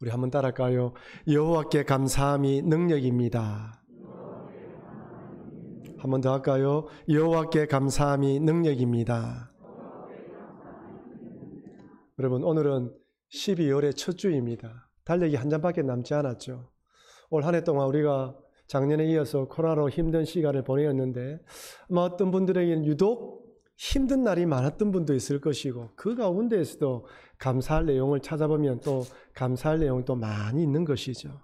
우리 한번 따라할까요? 여호와께 감사함이 능력입니다. 한번 더 할까요? 여호와께 감사함이 능력입니다. 여러분, 오늘은 12월의 첫 주입니다. 달력이 한 장밖에 남지 않았죠. 올 한 해 동안 우리가 작년에 이어서 코로나로 힘든 시간을 보내었는데 아마 어떤 분들에게는 유독 힘든 날이 많았던 분도 있을 것이고 그 가운데에서도 감사할 내용을 찾아보면 또 감사할 내용이 또 많이 있는 것이죠.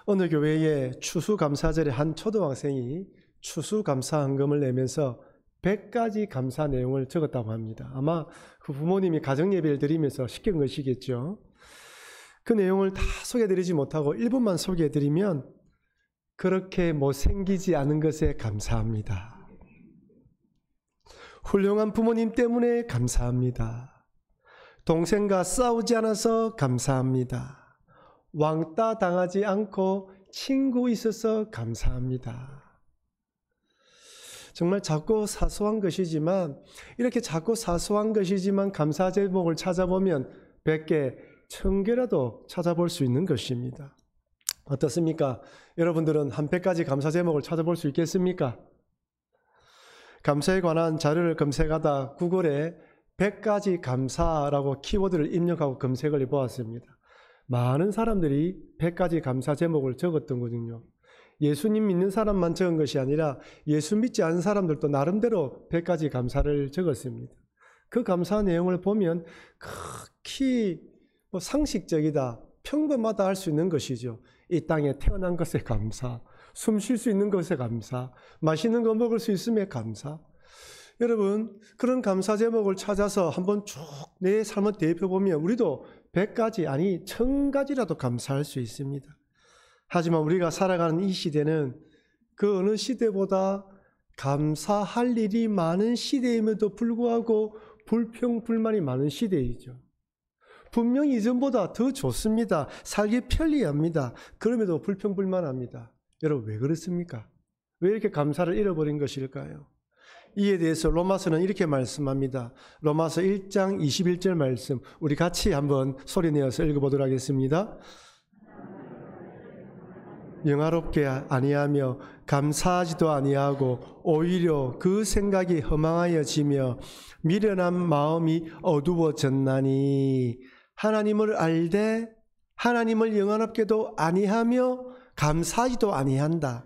어느 교회에 추수감사절에 한 초등학생이 추수감사헌금을 내면서 100가지 감사 내용을 적었다고 합니다. 아마 그 부모님이 가정예배를 드리면서 시킨 것이겠죠. 그 내용을 다 소개해드리지 못하고 일부만 소개해드리면 그렇게 못생기지 않은 것에 감사합니다. 훌륭한 부모님 때문에 감사합니다. 동생과 싸우지 않아서 감사합니다. 왕따 당하지 않고 친구 있어서 감사합니다. 정말 작고 사소한 것이지만 이렇게 작고 사소한 것이지만 감사 제목을 찾아보면 100개, 1000개라도 찾아볼 수 있는 것입니다. 어떻습니까? 여러분들은 한 100가지 감사 제목을 찾아볼 수 있겠습니까? 감사에 관한 자료를 검색하다 구글에 100가지 감사라고 키워드를 입력하고 검색을 해보았습니다. 많은 사람들이 100가지 감사 제목을 적었던 거거든요. 예수님 믿는 사람만 적은 것이 아니라 예수 믿지 않은 사람들도 나름대로 100가지 감사를 적었습니다. 그 감사 내용을 보면 극히 상식적이다, 평범하다 할 수 있는 것이죠. 이 땅에 태어난 것에 감사, 숨 쉴 수 있는 것에 감사, 맛있는 거 먹을 수 있음에 감사. 여러분, 그런 감사 제목을 찾아서 한번 쭉 내 삶을 대입해보면 우리도 100가지 아니 1000가지라도 감사할 수 있습니다. 하지만 우리가 살아가는 이 시대는 그 어느 시대보다 감사할 일이 많은 시대임에도 불구하고 불평불만이 많은 시대이죠. 분명히 이전보다 더 좋습니다. 살기 편리합니다. 그럼에도 불평불만합니다. 여러분, 왜 그렇습니까? 왜 이렇게 감사를 잃어버린 것일까요? 이에 대해서 로마서는 이렇게 말씀합니다. 로마서 1장 21절 말씀, 우리 같이 한번 소리내어서 읽어보도록 하겠습니다. 영화롭게 아니하며 감사하지도 아니하고 오히려 그 생각이 허망하여지며 미련한 마음이 어두워졌나니 하나님을 알되 하나님을 영화롭게도 아니하며 감사하지도 아니한다.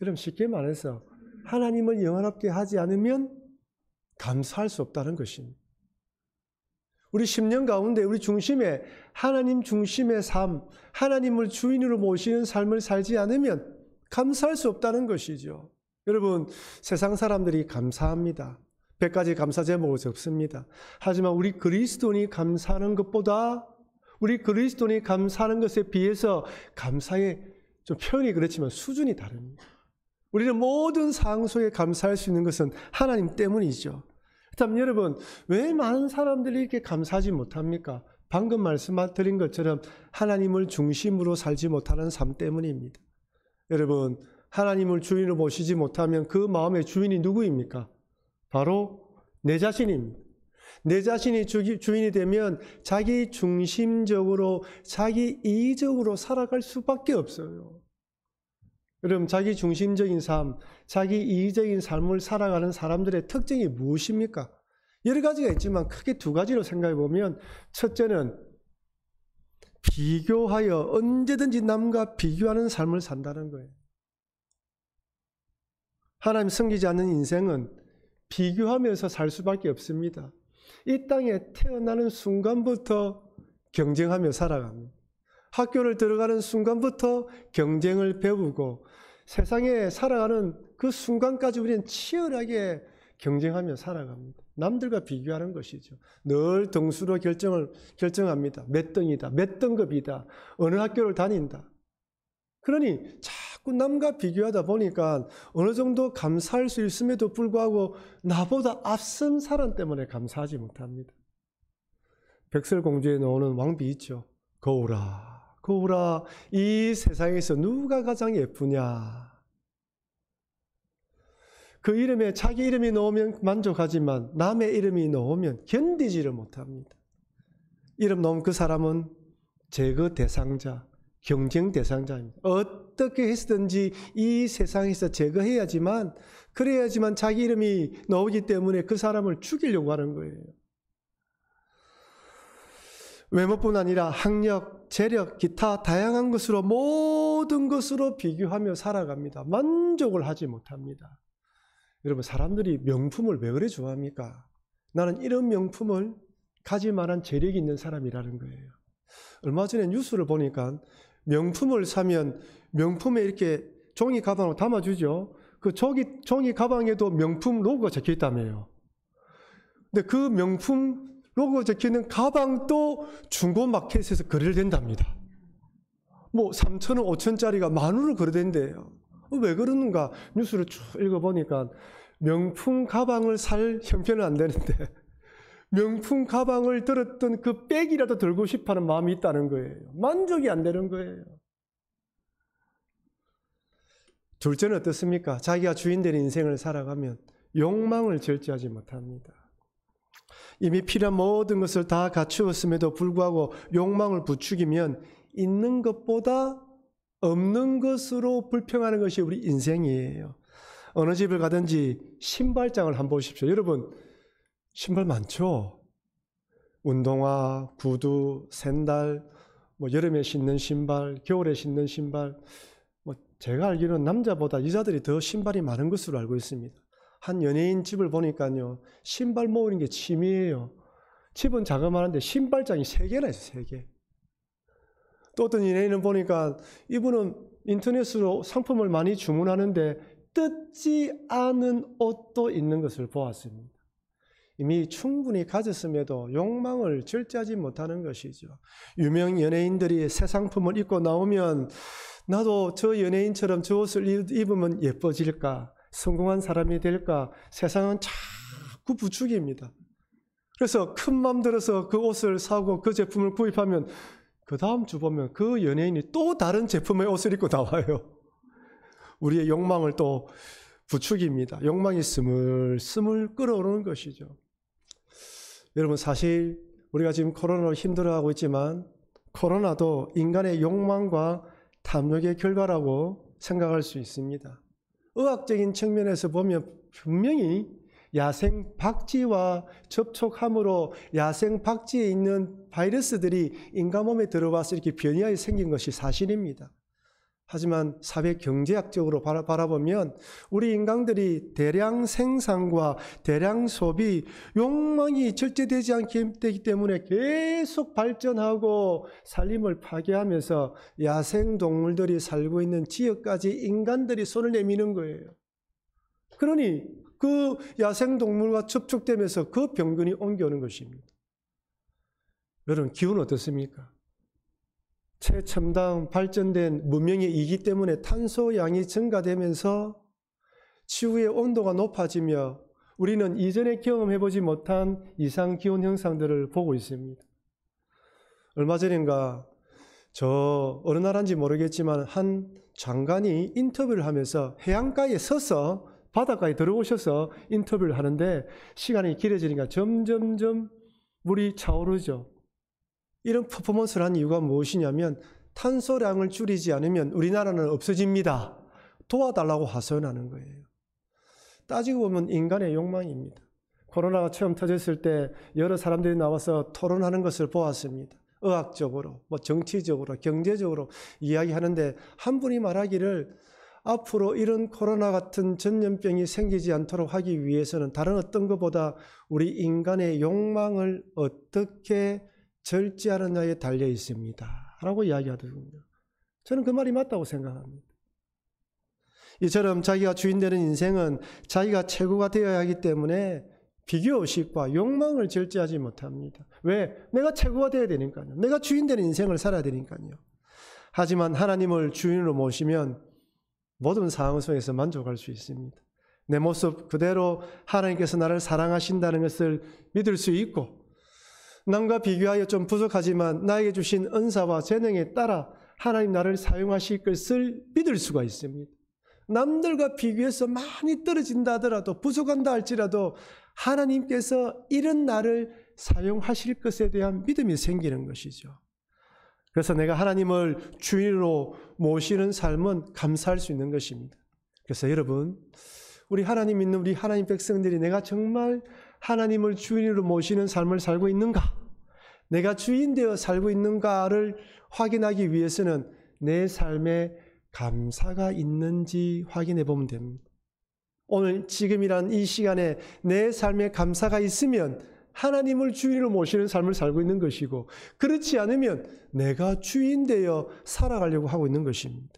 여러분, 쉽게 말해서 하나님을 영화롭게 하지 않으면 감사할 수 없다는 것입니다. 우리 10년 가운데 우리 중심에 하나님 중심의 삶, 하나님을 주인으로 모시는 삶을 살지 않으면 감사할 수 없다는 것이죠. 여러분, 세상 사람들이 감사합니다. 100가지 감사 제목을 적습니다. 하지만 우리 그리스도인이 감사하는 것보다 우리 그리스도인이 감사하는 것에 비해서 감사의 좀 표현이 그렇지만 수준이 다릅니다. 우리는 모든 상황 속에 감사할 수 있는 것은 하나님 때문이죠. 그렇다면 여러분, 왜 많은 사람들이 이렇게 감사하지 못합니까? 방금 말씀드린 것처럼 하나님을 중심으로 살지 못하는 삶 때문입니다. 여러분, 하나님을 주인으로 모시지 못하면 그 마음의 주인이 누구입니까? 바로 내 자신입니다. 내 자신이 주인이 되면 자기 중심적으로, 자기 이익적으로 살아갈 수밖에 없어요. 여러분, 자기 중심적인 삶, 자기 이익적인 삶을 살아가는 사람들의 특징이 무엇입니까? 여러 가지가 있지만 크게 두 가지로 생각해 보면, 첫째는 비교하여 언제든지 남과 비교하는 삶을 산다는 거예요. 하나님 섬기지 않는 인생은 비교하면서 살 수밖에 없습니다. 이 땅에 태어나는 순간부터 경쟁하며 살아갑니다. 학교를 들어가는 순간부터 경쟁을 배우고 세상에 살아가는 그 순간까지 우리는 치열하게 경쟁하며 살아갑니다. 남들과 비교하는 것이죠. 늘 등수로 결정합니다. 몇 등이다, 몇 등급이다, 어느 학교를 다닌다. 그러니 자꾸 남과 비교하다 보니까 어느 정도 감사할 수 있음에도 불구하고 나보다 앞선 사람 때문에 감사하지 못합니다. 백설공주에 나오는 왕비 있죠. 거울아, 거울아, 이 세상에서 누가 가장 예쁘냐. 그 이름에 자기 이름이 나오면 만족하지만 남의 이름이 나오면 견디지를 못합니다. 이름 나온 그 사람은 제거 대상자, 경쟁 대상자입니다. 어떻게 해서든지 이 세상에서 제거해야지만, 그래야지만 자기 이름이 나오기 때문에 그 사람을 죽이려고 하는 거예요. 외모뿐 아니라 학력, 재력, 기타 다양한 것으로 모든 것으로 비교하며 살아갑니다. 만족을 하지 못합니다. 여러분, 사람들이 명품을 왜 그래 좋아합니까? 나는 이런 명품을 가질 만한 재력이 있는 사람이라는 거예요. 얼마 전에 뉴스를 보니까 명품을 사면 명품에 이렇게 종이 가방으로 담아주죠. 그 종이 가방에도 명품 로고가 적혀 있다며요. 근데 그 명품 로고가 적혀 있는 가방도 중고마켓에서 거래를 된답니다. 뭐 3,000원, 5,000원짜리가 10,000원으로 거래된대요. 왜 그러는가? 뉴스를 쭉 읽어보니까 명품 가방을 살 형편은 안 되는데 명품 가방을 들었던 그 백이라도 들고 싶어하는 마음이 있다는 거예요. 만족이 안 되는 거예요. 둘째는 어떻습니까? 자기가 주인된 인생을 살아가면 욕망을 절제하지 못합니다. 이미 필요한 모든 것을 다 갖추었음에도 불구하고 욕망을 부추기면 있는 것보다 없는 것으로 불평하는 것이 우리 인생이에요. 어느 집을 가든지 신발장을 한번 보십시오. 여러분, 신발 많죠? 운동화, 구두, 샌들, 뭐 여름에 신는 신발, 겨울에 신는 신발. 뭐 제가 알기로는 남자보다 여자들이 더 신발이 많은 것으로 알고 있습니다. 한 연예인 집을 보니까요, 신발 모으는 게 취미예요. 집은 자그마한데 신발장이 3개나 있어요, 3개. 또 어떤 연예인을 보니까 이분은 인터넷으로 상품을 많이 주문하는데 뜯지 않은 옷도 있는 것을 보았습니다. 이미 충분히 가졌음에도 욕망을 절제하지 못하는 것이죠. 유명 연예인들이 새 상품을 입고 나오면 나도 저 연예인처럼 저 옷을 입으면 예뻐질까? 성공한 사람이 될까? 세상은 자꾸 부추깁니다. 그래서 큰 마음 들어서 그 옷을 사고 그 제품을 구입하면 그 다음 주 보면 그 연예인이 또 다른 제품의 옷을 입고 나와요. 우리의 욕망을 또 부추깁니다. 욕망이 스물스물 끓어오르는 것이죠. 여러분, 사실 우리가 지금 코로나로 힘들어하고 있지만 코로나도 인간의 욕망과 탐욕의 결과라고 생각할 수 있습니다. 의학적인 측면에서 보면 분명히 야생 박쥐와 접촉함으로 야생 박쥐에 있는 바이러스들이 인간 몸에 들어와서 이렇게 변이하게 생긴 것이 사실입니다. 하지만 사회 경제학적으로 바라보면 우리 인간들이 대량 생산과 대량 소비, 욕망이 절제되지 않게 되기 때문에 계속 발전하고 살림을 파괴하면서 야생동물들이 살고 있는 지역까지 인간들이 손을 내미는 거예요. 그러니 그 야생동물과 접촉되면서 그 병균이 옮겨오는 것입니다. 여러분, 기후는 어떻습니까? 최첨단 발전된 문명의 이기 때문에 탄소 양이 증가되면서 지구의 온도가 높아지며 우리는 이전에 경험해보지 못한 이상기온 현상들을 보고 있습니다. 얼마 전인가 어느 나라인지 모르겠지만 한 장관이 인터뷰를 하면서 해안가에 서서 바닷가에 들어오셔서 인터뷰를 하는데 시간이 길어지니까 점점점 물이 차오르죠. 이런 퍼포먼스를 한 이유가 무엇이냐면 탄소량을 줄이지 않으면 우리나라는 없어집니다. 도와달라고 하소연하는 거예요. 따지고 보면 인간의 욕망입니다. 코로나가 처음 터졌을 때 여러 사람들이 나와서 토론하는 것을 보았습니다. 의학적으로, 정치적으로, 경제적으로 이야기하는데 한 분이 말하기를 앞으로 이런 코로나 같은 전염병이 생기지 않도록 하기 위해서는 다른 어떤 것보다 우리 인간의 욕망을 어떻게 절제하느냐에 달려 있습니다. 라고 이야기하더군요. 저는 그 말이 맞다고 생각합니다. 이처럼 자기가 주인되는 인생은 자기가 최고가 되어야 하기 때문에 비교의식과 욕망을 절제하지 못합니다. 왜? 내가 최고가 되어야 되니까요. 내가 주인되는 인생을 살아야 되니까요. 하지만 하나님을 주인으로 모시면 모든 상황 속에서 만족할 수 있습니다. 내 모습 그대로 하나님께서 나를 사랑하신다는 것을 믿을 수 있고 남과 비교하여 좀 부족하지만 나에게 주신 은사와 재능에 따라 하나님 나를 사용하실 것을 믿을 수가 있습니다. 남들과 비교해서 많이 떨어진다 하더라도 부족한다 할지라도 하나님께서 이런 나를 사용하실 것에 대한 믿음이 생기는 것이죠. 그래서 내가 하나님을 주인으로 모시는 삶은 감사할 수 있는 것입니다. 그래서 여러분, 우리 하나님 믿는 우리 하나님 백성들이 내가 정말 하나님을 주인으로 모시는 삶을 살고 있는가? 내가 주인 되어 살고 있는가를 확인하기 위해서는 내 삶에 감사가 있는지 확인해 보면 됩니다. 오늘 지금이란 이 시간에 내 삶에 감사가 있으면 하나님을 주인으로 모시는 삶을 살고 있는 것이고, 그렇지 않으면 내가 주인 되어 살아가려고 하고 있는 것입니다.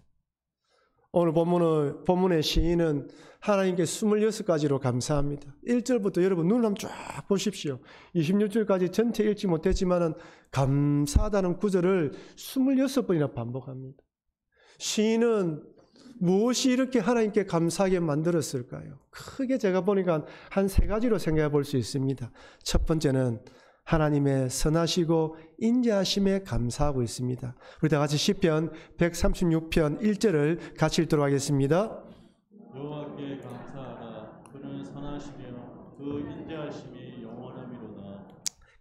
오늘 본문의 시인은 하나님께 26가지로 감사합니다. 1절부터 여러분 눈 한번 쫙 보십시오. 26절까지 전체 읽지 못했지만 감사하다는 구절을 26번이나 반복합니다. 시인은 무엇이 이렇게 하나님께 감사하게 만들었을까요? 크게 제가 보니까 한 3가지로 생각해 볼 수 있습니다. 첫 번째는 하나님의 선하시고 인자하심에 감사하고 있습니다. 우리 다 같이 시편 136편 1절을 같이 읽도록 하겠습니다. 여호와께 감사하라. 그는 선하시며 그 인자하심이 영원함이로다.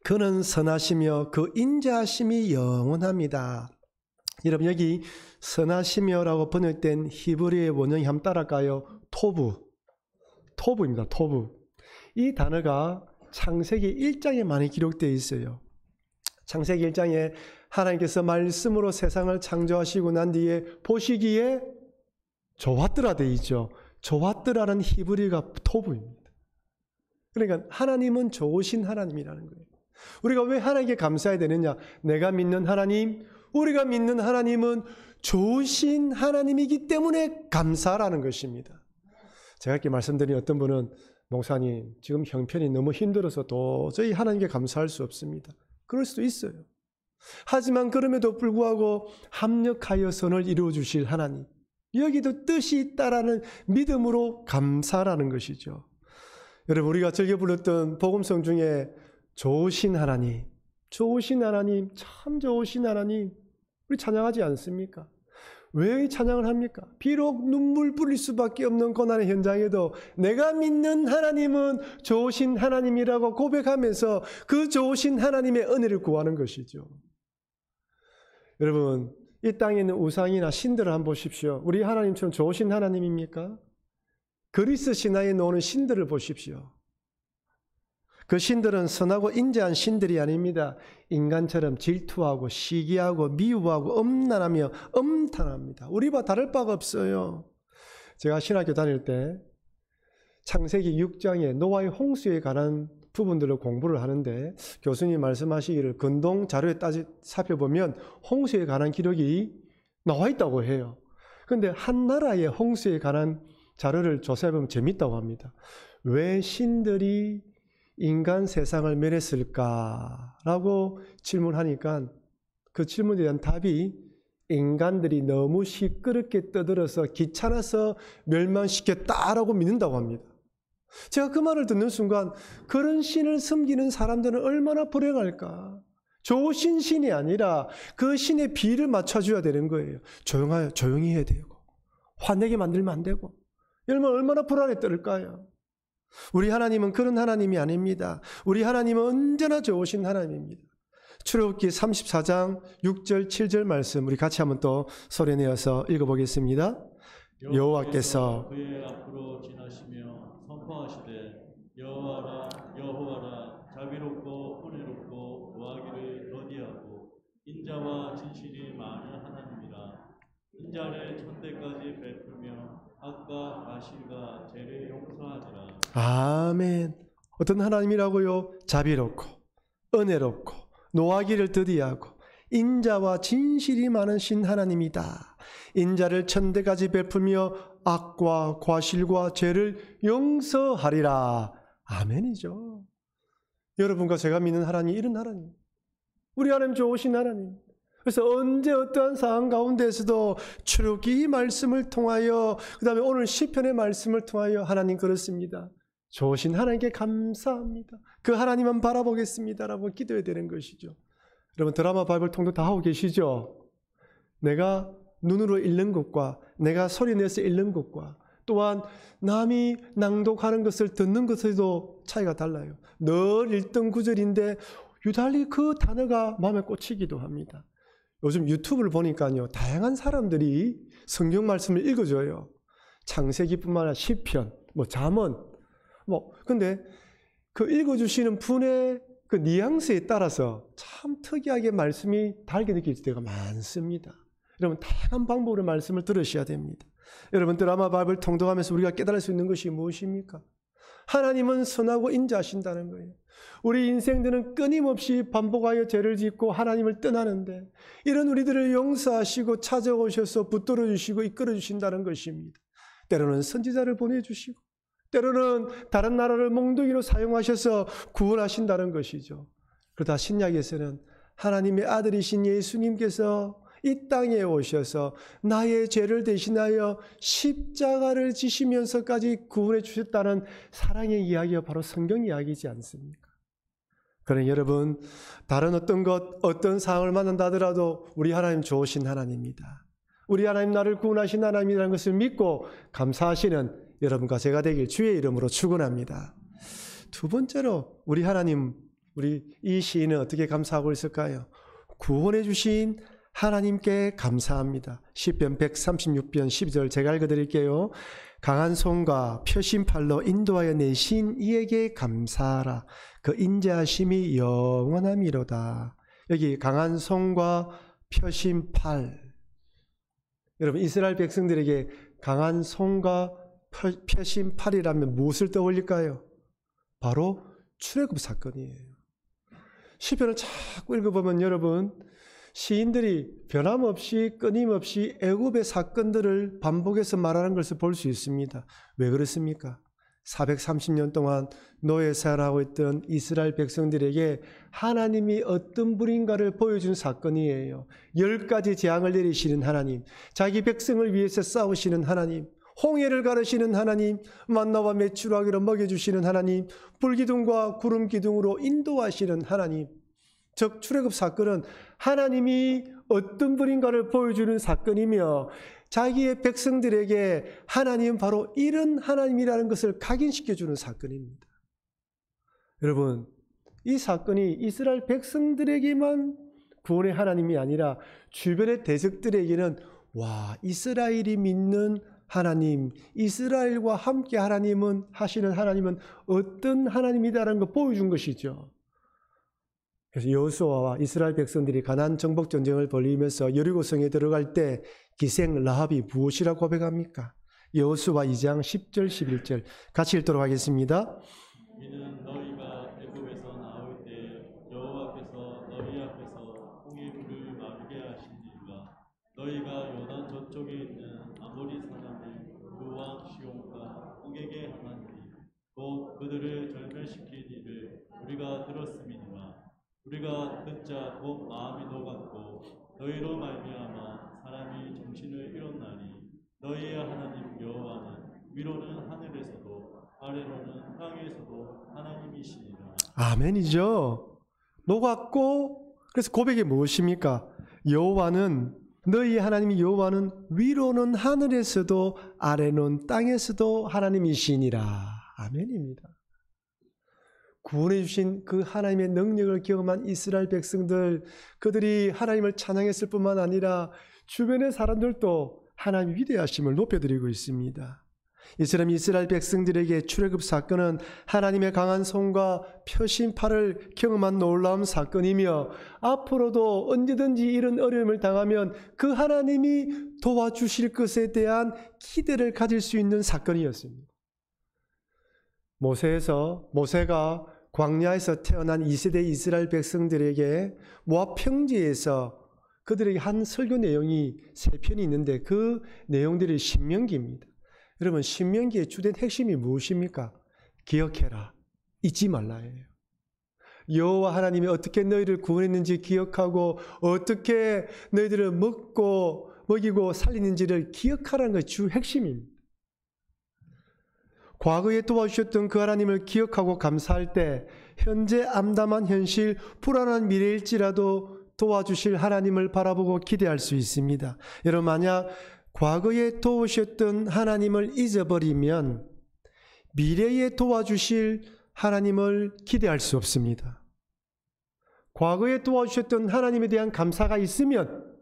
그는 선하시며 그 인자하심이 영원합니다. 여러분, 여기 선하시며라고 번역된 히브리의 원형이 한번 따라갈까요? 토부입니다. 토부. 이 단어가 창세기 1장에 많이 기록되어 있어요. 창세기 1장에 하나님께서 말씀으로 세상을 창조하시고 난 뒤에 보시기에 좋았더라 되어 있죠. 좋았더라는 히브리가 토부입니다. 그러니까 하나님은 좋으신 하나님이라는 거예요. 우리가 왜 하나님께 감사해야 되느냐? 내가 믿는 하나님, 우리가 믿는 하나님은 좋으신 하나님이기 때문에 감사라는 것입니다. 제가 이렇게 말씀드린 어떤 분은 목사님, 지금 형편이 너무 힘들어서 도저히 하나님께 감사할 수 없습니다. 그럴 수도 있어요. 하지만 그럼에도 불구하고 합력하여 선을 이루어 주실 하나님, 여기도 뜻이 있다라는 믿음으로 감사라는 것이죠. 여러분, 우리가 즐겨 불렀던 복음성 중에 좋으신 하나님, 참 좋으신 하나님, 우리 찬양하지 않습니까? 왜 찬양을 합니까? 비록 눈물 뿌릴 수밖에 없는 고난의 현장에도 내가 믿는 하나님은 좋으신 하나님이라고 고백하면서 그 좋으신 하나님의 은혜를 구하는 것이죠. 여러분, 이 땅에 있는 우상이나 신들을 한번 보십시오. 우리 하나님처럼 좋으신 하나님입니까? 그리스 신화에 나오는 신들을 보십시오. 그 신들은 선하고 인자한 신들이 아닙니다. 인간처럼 질투하고 시기하고 미워하고 엄난하며 엄탄합니다. 우리와 다를 바가 없어요. 제가 신학교 다닐 때 창세기 6장에 노아의 홍수에 관한 부분들을 공부를 하는데 교수님이 말씀하시기를 근동 자료에 살펴보면 홍수에 관한 기록이 나와 있다고 해요. 그런데 한 나라의 홍수에 관한 자료를 조사해보면 재밌다고 합니다. 왜 신들이 인간 세상을 멸했을까라고 질문하니까 그 질문에 대한 답이 인간들이 너무 시끄럽게 떠들어서 귀찮아서 멸망시켰다라고 믿는다고 합니다. 제가 그 말을 듣는 순간 그런 신을 섬기는 사람들은 얼마나 불행할까. 좋으신 신이 아니라 그 신의 비를 맞춰줘야 되는 거예요. 조용히 해야 되고 화내게 만들면 안 되고 얼마나 불안에 떨까요. 우리 하나님은 그런 하나님이 아닙니다. 우리 하나님은 언제나 좋으신 하나님입니다. 출애굽기 34장 6절 7절 말씀 우리 같이 한번 또 소리내어서 읽어보겠습니다. 여호와께서 그의 앞으로 지나시며 선포하시되 여호와라 자비롭고 은혜롭고 노하기를 더디하고 인자와 진실이 많은 하나님이라. 인자를 천대까지 베풀며 악과 과실과 죄를 용서하리라. 아멘. 어떤 하나님이라고요? 자비롭고 은혜롭고 노하기를 더디하고 인자와 진실이 많은 신 하나님이다. 인자를 천대까지 베풀며 악과 과실과 죄를 용서하리라. 아멘이죠. 여러분과 제가 믿는 하나님, 이런 하나님, 우리 하나님 좋으신 하나님. 그래서 언제 어떠한 상황 가운데서도 출애굽기 이 말씀을 통하여 그 다음에 오늘 시편의 말씀을 통하여 하나님 그렇습니다. 좋으신 하나님께 감사합니다. 그 하나님만 바라보겠습니다라고 기도해야 되는 것이죠. 여러분 드라마 바이블 통독 다 하고 계시죠? 내가 눈으로 읽는 것과 내가 소리내서 읽는 것과 또한 남이 낭독하는 것을 듣는 것에도 차이가 달라요. 늘 읽던 구절인데 유달리 그 단어가 마음에 꽂히기도 합니다. 요즘 유튜브를 보니까요, 다양한 사람들이 성경 말씀을 읽어줘요. 창세기뿐만 아니라 시편, 잠언, 근데 그 읽어주시는 분의 그 뉘앙스에 따라서 참 특이하게 말씀이 다르게 느낄 때가 많습니다. 여러분, 다양한 방법으로 말씀을 들으셔야 됩니다. 여러분, 드라마 바이블 통독하면서 우리가 깨달을 수 있는 것이 무엇입니까? 하나님은 선하고 인자하신다는 거예요. 우리 인생들은 끊임없이 반복하여 죄를 짓고 하나님을 떠나는데 이런 우리들을 용서하시고 찾아오셔서 붙들어 주시고 이끌어 주신다는 것입니다. 때로는 선지자를 보내주시고 때로는 다른 나라를 몽둥이로 사용하셔서 구원하신다는 것이죠. 그러다 신약에서는 하나님의 아들이신 예수님께서 이 땅에 오셔서 나의 죄를 대신하여 십자가를 지시면서까지 구원해 주셨다는 사랑의 이야기가 바로 성경 이야기이지 않습니까? 그러니 여러분, 다른 어떤 것, 어떤 상황을 만난다 하더라도 우리 하나님 좋으신 하나님입니다. 우리 하나님 나를 구원하신 하나님이라는 것을 믿고 감사하시는 여러분과 제가 되길 주의 이름으로 축원합니다. 두 번째로 우리 하나님, 우리 이 시인은 어떻게 감사하고 있을까요? 구원해 주신 하나님께 감사합니다. 시편 136편 12절 제가 읽어드릴게요. 강한 손과 펴신 팔로 인도하여 내신 이에게 감사하라. 그 인자하심이 영원함이로다. 여기 강한 손과 펴신 팔. 여러분, 이스라엘 백성들에게 강한 손과 펴신 팔이라면 무엇을 떠올릴까요? 바로 출애굽 사건이에요. 시편을 자꾸 읽어보면 여러분, 시인들이 변함없이 끊임없이 애굽의 사건들을 반복해서 말하는 것을 볼 수 있습니다. 왜 그렇습니까? 430년 동안 노예 생활하고 있던 이스라엘 백성들에게 하나님이 어떤 분인가를 보여준 사건이에요. 10가지 재앙을 내리시는 하나님, 자기 백성을 위해서 싸우시는 하나님, 홍해를 가르시는 하나님, 만나와 메추라기로 먹여주시는 하나님, 불기둥과 구름기둥으로 인도하시는 하나님. 즉 출애굽 사건은 하나님이 어떤 분인가를 보여주는 사건이며 자기의 백성들에게 하나님은 바로 이런 하나님이라는 것을 각인시켜주는 사건입니다. 여러분, 이 사건이 이스라엘 백성들에게만 구원의 하나님이 아니라 주변의 대적들에게는 와, 이스라엘이 믿는 하나님, 이스라엘과 함께 하시는 하나님은 어떤 하나님이다라는 걸 보여준 것이죠. 그래서 여호수아와 이스라엘 백성들이 가나안 정복 전쟁을 벌이면서 여리고성에 들어갈 때 기생 라합이 무엇이라고 고백합니까? 여호수아 2장 10절 11절 같이 읽도록 하겠습니다. 이는 너희가 애굽에서 나올 때 여호와께서 너희 앞에서 홍해물을 마르게 하시니라. 너희가 요단 저쪽에 있는 아모리 사람인 그왕 시온과 og에게 하나니 곧 그들을 절멸시킨 일을 우리가 들었음이니라. 우리가 듣자 곧 마음이 녹았고 너희로 말미암아 사람이 정신을 잃었나니 너희의 하나님 여호와는 위로는 하늘에서도 아래로는 땅에서도 하나님이시니라. 아멘이죠. 녹았고, 그래서 고백이 무엇입니까? 여호와는, 너희 하나님이 여호와는 위로는 하늘에서도 아래는 땅에서도 하나님이시니라. 아멘입니다. 구원해 주신 그 하나님의 능력을 경험한 이스라엘 백성들, 그들이 하나님을 찬양했을 뿐만 아니라 주변의 사람들도 하나님 위대하심을 높여드리고 있습니다. 이처럼 이스라엘 백성들에게 출애굽 사건은 하나님의 강한 손과 펴신 팔을 경험한 놀라운 사건이며 앞으로도 언제든지 이런 어려움을 당하면 그 하나님이 도와주실 것에 대한 기대를 가질 수 있는 사건이었습니다. 모세가 광야에서 태어난 2세대 이스라엘 백성들에게 모압 평지에서 그들에게 한 설교 내용이 3편이 있는데 그 내용들이 신명기입니다. 여러분, 신명기의 주된 핵심이 무엇입니까? 기억해라, 잊지 말라예요. 여호와 하나님이 어떻게 너희를 구원했는지 기억하고 어떻게 너희들을 먹이고 살리는지를 기억하라는 것이 주 핵심입니다. 과거에 도와주셨던 그 하나님을 기억하고 감사할 때 현재 암담한 현실, 불안한 미래일지라도 도와주실 하나님을 바라보고 기대할 수 있습니다. 여러분, 만약 과거에 도우셨던 하나님을 잊어버리면 미래에 도와주실 하나님을 기대할 수 없습니다. 과거에 도와주셨던 하나님에 대한 감사가 있으면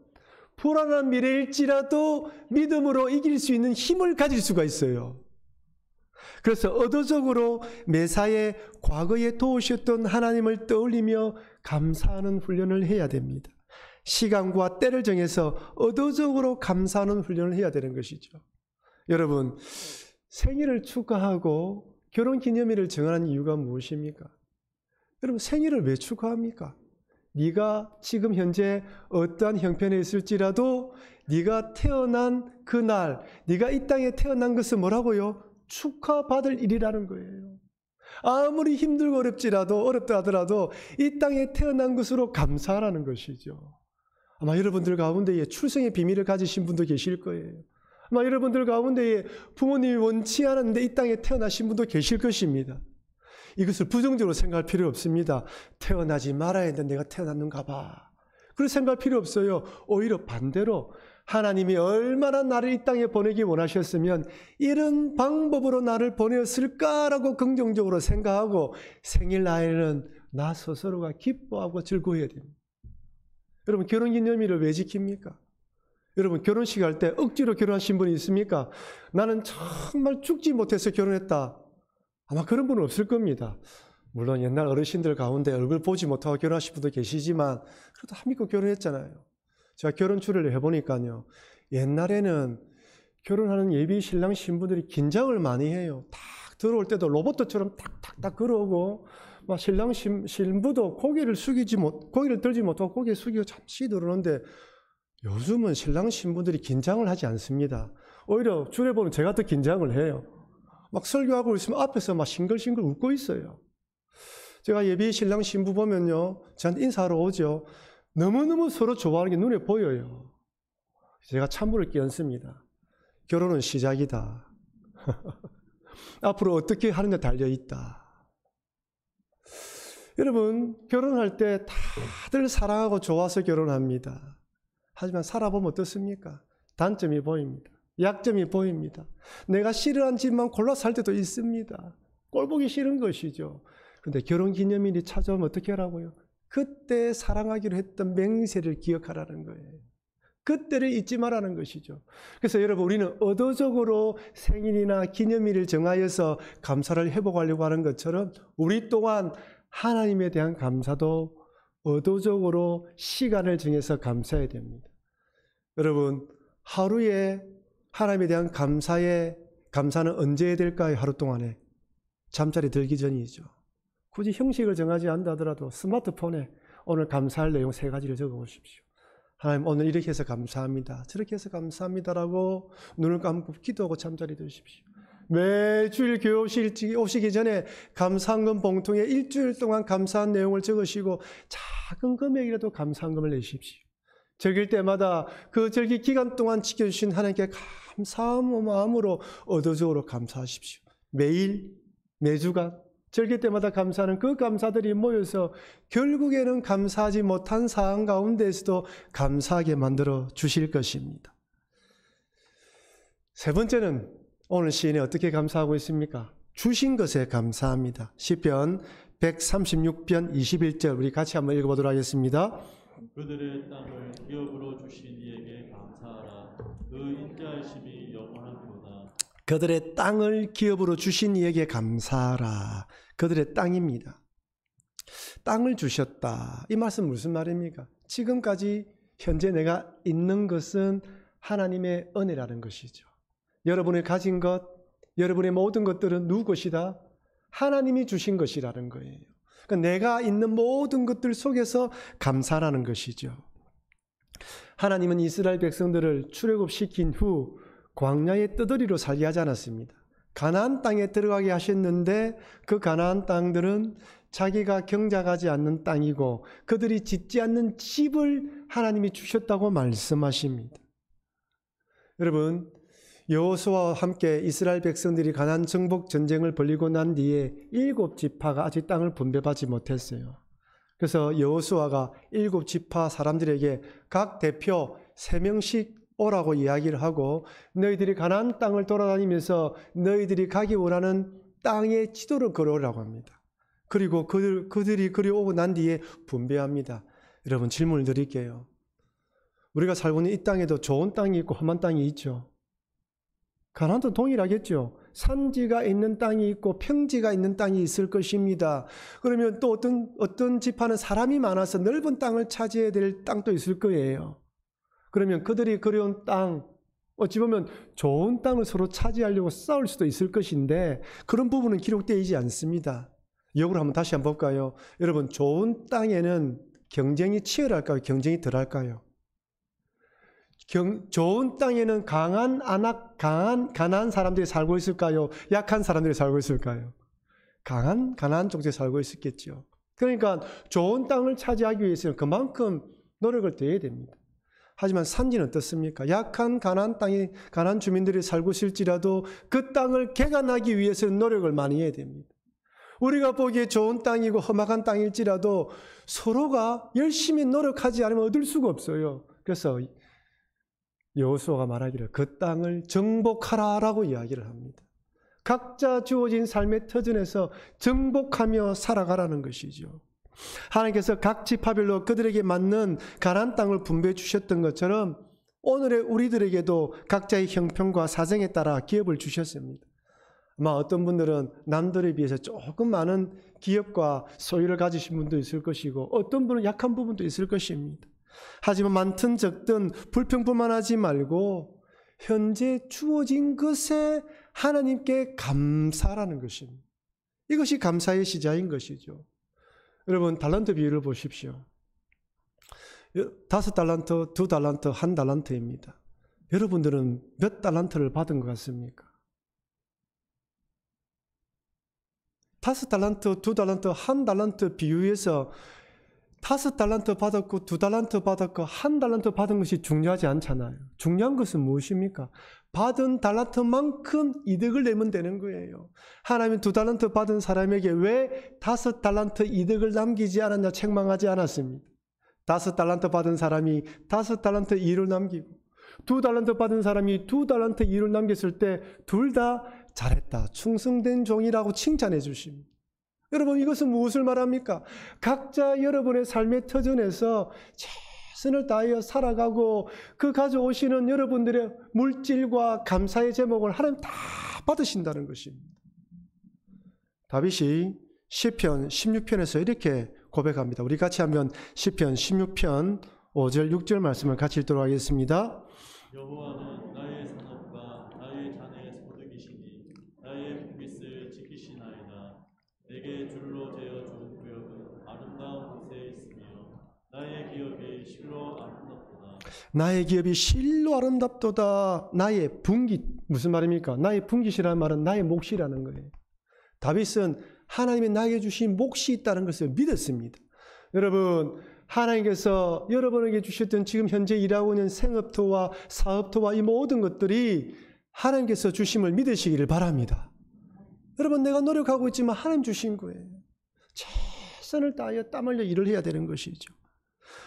불안한 미래일지라도 믿음으로 이길 수 있는 힘을 가질 수가 있어요. 그래서 의도적으로 매사에 과거에 도우셨던 하나님을 떠올리며 감사하는 훈련을 해야 됩니다. 시간과 때를 정해서 의도적으로 감사하는 훈련을 해야 되는 것이죠. 여러분, 생일을 축하하고 결혼기념일을 정하는 이유가 무엇입니까? 여러분, 생일을 왜 축하합니까? 네가 지금 현재 어떠한 형편에 있을지라도 네가 태어난 그날, 네가 이 땅에 태어난 것은 뭐라고요? 축하받을 일이라는 거예요. 아무리 힘들고 어렵다 하더라도 이 땅에 태어난 것으로 감사하라는 것이죠. 아마 여러분들 가운데에 출생의 비밀을 가지신 분도 계실 거예요. 아마 여러분들 가운데에 부모님이 원치 않았는데 이 땅에 태어나신 분도 계실 것입니다. 이것을 부정적으로 생각할 필요 없습니다. 태어나지 말아야 했는데 내가 태어났는가 봐. 그렇게 생각할 필요 없어요. 오히려 반대로 하나님이 얼마나 나를 이 땅에 보내기 원하셨으면 이런 방법으로 나를 보내었을까라고 긍정적으로 생각하고 생일날에는 나 스스로가 기뻐하고 즐거워해야 됩니다. 여러분, 결혼기념일을 왜 지킵니까? 여러분, 결혼식 할 때 억지로 결혼하신 분이 있습니까? 나는 정말 죽지 못해서 결혼했다. 아마 그런 분은 없을 겁니다. 물론 옛날 어르신들 가운데 얼굴 보지 못하고 결혼하신 분도 계시지만 그래도 한 믿고 결혼했잖아요. 제가 결혼 추리를 해보니까요. 옛날에는 결혼하는 예비 신랑 신부들이 긴장을 많이 해요. 탁 들어올 때도 로봇처럼 탁탁탁 걸어오고 막 신랑 신부도 고개를 들지 못하고 고개 숙이고 잠시 들어오는데 요즘은 신랑 신부들이 긴장을 하지 않습니다. 오히려 줄에 보면 제가 더 긴장을 해요. 막 설교하고 있으면 앞에서 막 싱글싱글 웃고 있어요. 제가 예비 신랑 신부 보면요, 저한테 인사하러 오죠. 너무너무 서로 좋아하는 게 눈에 보여요. 제가 찬물을 끼얹습니다. 결혼은 시작이다. 앞으로 어떻게 하느냐 달려있다. 여러분, 결혼할 때 다들 사랑하고 좋아서 결혼합니다. 하지만 살아보면 어떻습니까? 단점이 보입니다. 약점이 보입니다. 내가 싫어하는 집만 골라서 살 때도 있습니다. 꼴 보기 싫은 것이죠. 그런데 결혼기념일이 찾아오면 어떻게 하라고요? 그때 사랑하기로 했던 맹세를 기억하라는 거예요. 그때를 잊지 말라는 것이죠. 그래서 여러분, 우리는 의도적으로 생일이나 기념일을 정하여서 감사를 회복하려고 하는 것처럼 우리 또한 하나님에 대한 감사도 의도적으로 시간을 정해서 감사해야 됩니다. 여러분, 하루에 하나님에 대한 감사는 언제 해야 될까요? 하루 동안에 잠자리 들기 전이죠. 굳이 형식을 정하지 않다 하더라도 스마트폰에 오늘 감사할 내용 3가지를 적어보십시오. 하나님, 오늘 이렇게 해서 감사합니다. 저렇게 해서 감사합니다라고 눈을 감고 기도하고 잠자리 드십시오. 매주일 교회 오시기 전에 감사한금 봉통에 일주일 동안 감사한 내용을 적으시고 작은 금액이라도 감사한금을 내십시오. 절길 때마다 그 절기 기간 동안 지켜주신 하나님께 감사한 마음으로 의도적으로 감사하십시오. 매일, 매주간, 절기 때마다 감사하는 그 감사들이 모여서 결국에는 감사하지 못한 상황 가운데에서도 감사하게 만들어 주실 것입니다. 세 번째는 오늘 시인이 어떻게 감사하고 있습니까? 주신 것에 감사합니다. 시편 136편 21절 우리 같이 한번 읽어보도록 하겠습니다. 그들의 땅을 기업으로 주신 이에게 감사하라. 그 인자하심이 영원하도다. 그들의 땅을 기업으로 주신 이에게 감사하라. 그들의 땅입니다. 땅을 주셨다. 이 말씀 무슨 말입니까? 지금까지 현재 내가 있는 것은 하나님의 은혜라는 것이죠. 여러분이 가진 것, 여러분의 모든 것들은 누구 것이다? 하나님이 주신 것이라는 거예요. 그러니까 내가 있는 모든 것들 속에서 감사라는 것이죠. 하나님은 이스라엘 백성들을 출애굽시킨 후 광야의 떠돌이로 살게 하지 않았습니다. 가나안 땅에 들어가게 하셨는데 그 가나안 땅들은 자기가 경작하지 않는 땅이고 그들이 짓지 않는 집을 하나님이 주셨다고 말씀하십니다. 여러분, 여호수아와 함께 이스라엘 백성들이 가나안 정복 전쟁을 벌이고 난 뒤에 7지파가 아직 땅을 분배받지 못했어요. 그래서 여호수아가 7지파 사람들에게 각 대표 3명씩 오라고 이야기를 하고 너희들이 가나안 땅을 돌아다니면서 너희들이 가기 원하는 땅의 지도를 걸어오라고 합니다. 그리고 그들이 그리 오고 난 뒤에 분배합니다. 여러분, 질문을 드릴게요. 우리가 살고 있는 이 땅에도 좋은 땅이 있고 험한 땅이 있죠. 가나안도 동일하겠죠. 산지가 있는 땅이 있고 평지가 있는 땅이 있을 것입니다. 그러면 또 어떤 지파는 사람이 많아서 넓은 땅을 차지해야 될 땅도 있을 거예요. 그러면 그들이 그려온 땅, 어찌 보면 좋은 땅을 서로 차지하려고 싸울 수도 있을 것인데 그런 부분은 기록되어 있지 않습니다. 역으로 한번 다시 한번 볼까요? 여러분, 좋은 땅에는 경쟁이 치열할까요? 경쟁이 덜할까요? 좋은 땅에는 가난한 사람들이 살고 있을까요? 약한 사람들이 살고 있을까요? 가난한 쪽에 살고 있었겠죠. 그러니까 좋은 땅을 차지하기 위해서는 그만큼 노력을 더해야 됩니다. 하지만 산지는 어떻습니까? 약한 가난한 주민들이 살고 있을지라도 그 땅을 개간하기 위해서는 노력을 많이 해야 됩니다. 우리가 보기에 좋은 땅이고 험악한 땅일지라도 서로가 열심히 노력하지 않으면 얻을 수가 없어요. 그래서 여호수아가 말하기를 그 땅을 정복하라라고 이야기를 합니다. 각자 주어진 삶의 터전에서 정복하며 살아가라는 것이죠. 하나님께서 각 지파별로 그들에게 맞는 가나안 땅을 분배해 주셨던 것처럼 오늘의 우리들에게도 각자의 형편과 사정에 따라 기업을 주셨습니다. 아마 어떤 분들은 남들에 비해서 조금 많은 기업과 소유를 가지신 분도 있을 것이고 어떤 분은 약한 부분도 있을 것입니다. 하지만 많든 적든 불평불만하지 말고 현재 주어진 것에 하나님께 감사라는 것입니다. 이것이 감사의 시작인 것이죠. 여러분, 달란트 비율을 보십시오. 5달란트, 2달란트, 1달란트입니다. 여러분들은 몇 달란트를 받은 것 같습니까? 5달란트, 2달란트, 1달란트 비유에서 5달란트 받았고 2달란트 받았고 1달란트 받은 것이 중요하지 않잖아요. 중요한 것은 무엇입니까? 받은 달란트만큼 이득을 내면 되는 거예요. 하나님은 2달란트 받은 사람에게 왜 5달란트 이득을 남기지 않았냐 책망하지 않았습니다. 5달란트 받은 사람이 5달란트 이익을 남기고 2달란트 받은 사람이 2달란트 이익을 남겼을 때 둘 다 잘했다, 충성된 종이라고 칭찬해 주십니다. 여러분, 이것은 무엇을 말합니까? 각자 여러분의 삶의 터전에서 최선을 다하여 살아가고 그 가져오시는 여러분들의 물질과 감사의 제목을 하나님 다 받으신다는 것입니다. 다윗이 시편 16편에서 이렇게 고백합니다. 우리 같이 한번 시편 16편 5절 6절 말씀을 같이 읽도록 하겠습니다. 여호와는 나의 산업과 나의 자녀의 소득이시니 나의 복깃을 지키시나이다. 내게 줄로 재어 준 구역은 아름다운 곳에 있으며 나의 기업이 실로 아름답도다. 나의 기업이 실로 아름답도다. 나의 분깃, 무슨 말입니까? 나의 분깃이라는 말은 나의 몫이라는 거예요. 다윗은 하나님이 나에게 주신 몫이 있다는 것을 믿었습니다. 여러분, 하나님께서 여러분에게 주셨던 지금 현재 일하고 있는 생업토와 사업토와 이 모든 것들이 하나님께서 주심을 믿으시기를 바랍니다. 여러분, 내가 노력하고 있지만 하나님 주신 거예요. 최선을 다하여 땀 흘려 일을 해야 되는 것이죠.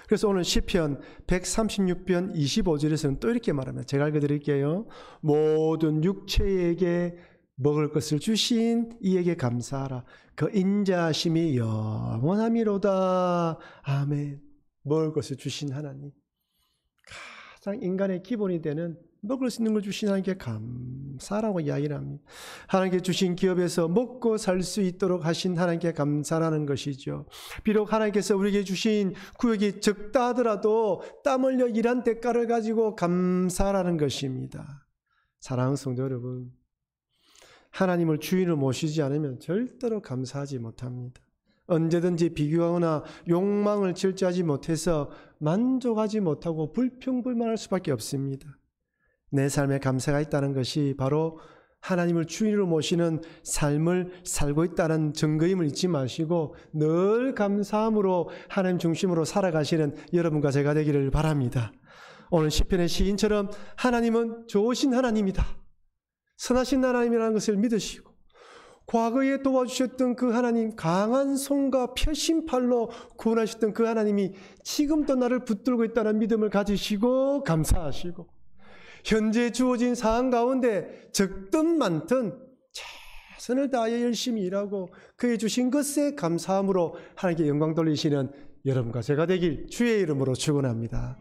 그래서 오늘 시편 136편 25절에서는 또 이렇게 말합니다. 제가 읽어드릴게요. 모든 육체에게 먹을 것을 주신 이에게 감사하라. 그 인자하심이 영원함이로다. 아멘. 먹을 것을 주신 하나님, 가장 인간의 기본이 되는 먹을 수 있는 걸 주신 하나님께 감사라고 이야기를 합니다. 하나님께 주신 기업에서 먹고 살 수 있도록 하신 하나님께 감사라는 것이죠. 비록 하나님께서 우리에게 주신 구역이 적다 하더라도 땀 흘려 일한 대가를 가지고 감사라는 것입니다. 사랑하는 성도 여러분, 하나님을 주인으로 모시지 않으면 절대로 감사하지 못합니다. 언제든지 비교하거나 욕망을 절제하지 못해서 만족하지 못하고 불평불만할 수밖에 없습니다. 내 삶에 감사가 있다는 것이 바로 하나님을 주인으로 모시는 삶을 살고 있다는 증거임을 잊지 마시고 늘 감사함으로 하나님 중심으로 살아가시는 여러분과 제가 되기를 바랍니다. 오늘 시편의 시인처럼 하나님은 좋으신 하나님이다, 선하신 하나님이라는 것을 믿으시고 과거에 도와주셨던 그 하나님, 강한 손과 펴신 팔로 구원하셨던 그 하나님이 지금도 나를 붙들고 있다는 믿음을 가지시고 감사하시고 현재 주어진 상황 가운데 적든 많든 최선을 다하여 열심히 일하고 그에 주신 것에 감사함으로 하나님께 영광 돌리시는 여러분과 제가 되길 주의 이름으로 축원합니다.